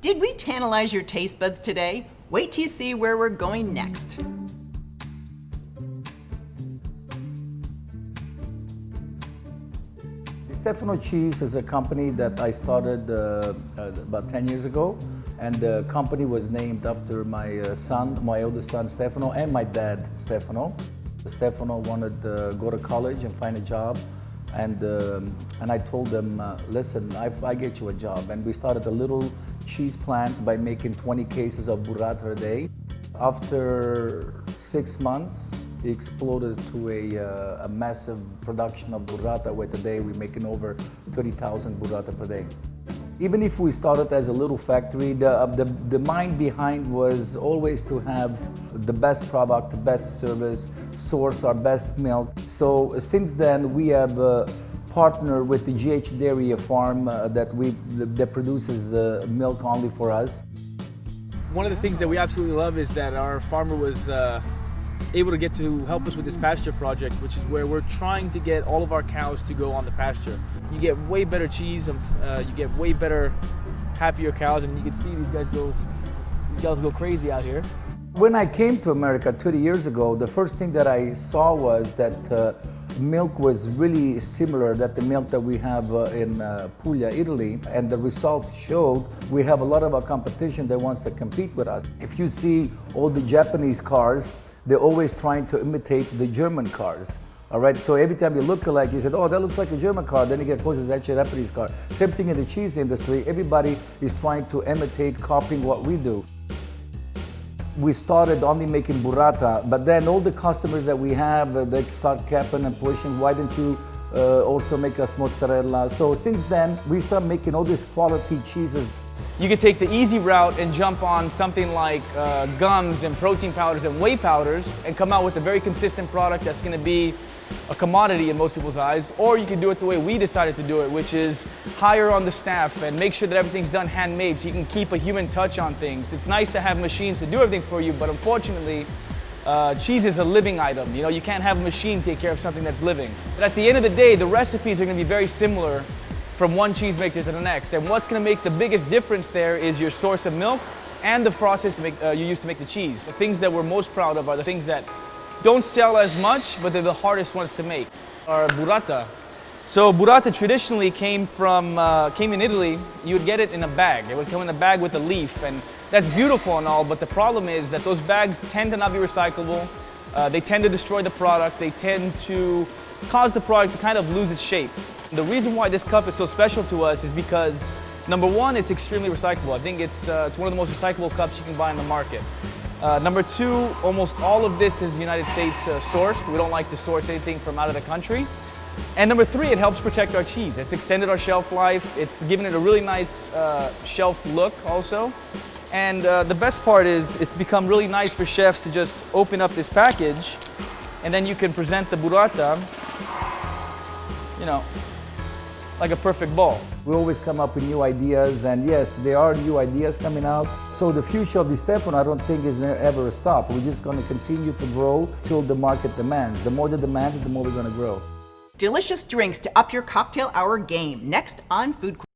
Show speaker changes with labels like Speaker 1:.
Speaker 1: Did we tantalize your taste buds today? Wait till you see where we're going next.
Speaker 2: Stefano Cheese is a company that I started about 10 years ago, and the company was named after my son, my oldest son Stefano, and my dad Stefano. Stefano wanted to go to college and find a job, and I told him, listen, I get you a job. And we started a little cheese plant by making 20 cases of burrata a day. After 6 months, it exploded to a massive production of burrata, where today we're making over 30,000 burrata per day. Even if we started as a little factory, the mind behind was always to have the best product, the best service, source our best milk. So since then, we have partnered with the GH Dairy Farm that produces milk only for us.
Speaker 3: One of the things that we absolutely love is that our farmer was able to get to help us with this pasture project, which is where we're trying to get all of our cows to go on the pasture. You get way better cheese, you get way better, happier cows. I mean, you can see these guys go crazy out here.
Speaker 2: When I came to America 30 years ago, the first thing that I saw was that milk was really similar to the milk that we have in Puglia, Italy, and the results showed we have a lot of our competition that wants to compete with us. If you see all the Japanese cars, they're always trying to imitate the German cars. All right, so every time you look alike, you said, oh, that looks like a German car, then you get close, it's actually a Japanese car. Same thing in the cheese industry, everybody is trying to imitate, copying what we do. We started only making burrata, but then all the customers that we have, they start capping and pushing, why don't you also make us mozzarella? So since then, we start making all these quality cheeses.
Speaker 3: You could take the easy route and jump on something like gums and protein powders and whey powders and come out with a very consistent product that's going to be a commodity in most people's eyes. Or you can do it the way we decided to do it, which is hire on the staff and make sure that everything's done handmade so you can keep a human touch on things. It's nice to have machines to do everything for you, but unfortunately, cheese is a living item. You know, you can't have a machine take care of something that's living. But at the end of the day, the recipes are going to be very similar from one cheesemaker to the next. And what's going to make the biggest difference there is your source of milk and the process you use to make the cheese. The things that we're most proud of are the things that don't sell as much, but they're the hardest ones to make. Our burrata. So burrata traditionally came in Italy. You would get it in a bag. It would come in a bag with a leaf, and that's beautiful and all, but the problem is that those bags tend to not be recyclable. They tend to destroy the product. They tend to cause the product to kind of lose its shape. The reason why this cup is so special to us is because, number one, it's extremely recyclable. I think it's one of the most recyclable cups you can buy in the market. Number two, almost all of this is United States sourced. We don't like to source anything from out of the country. And number three, it helps protect our cheese. It's extended our shelf life. It's given it a really nice shelf look also. And the best part is it's become really nice for chefs to just open up this package, and then you can present the burrata, you know, like a perfect ball.
Speaker 2: We always come up with new ideas, and yes, there are new ideas coming out. So the future of the Stefano, I don't think is ever a stop. We're just going to continue to grow till the market demands. The more the demand, the more we're going to grow.
Speaker 1: Delicious drinks to up your cocktail hour game. Next on Food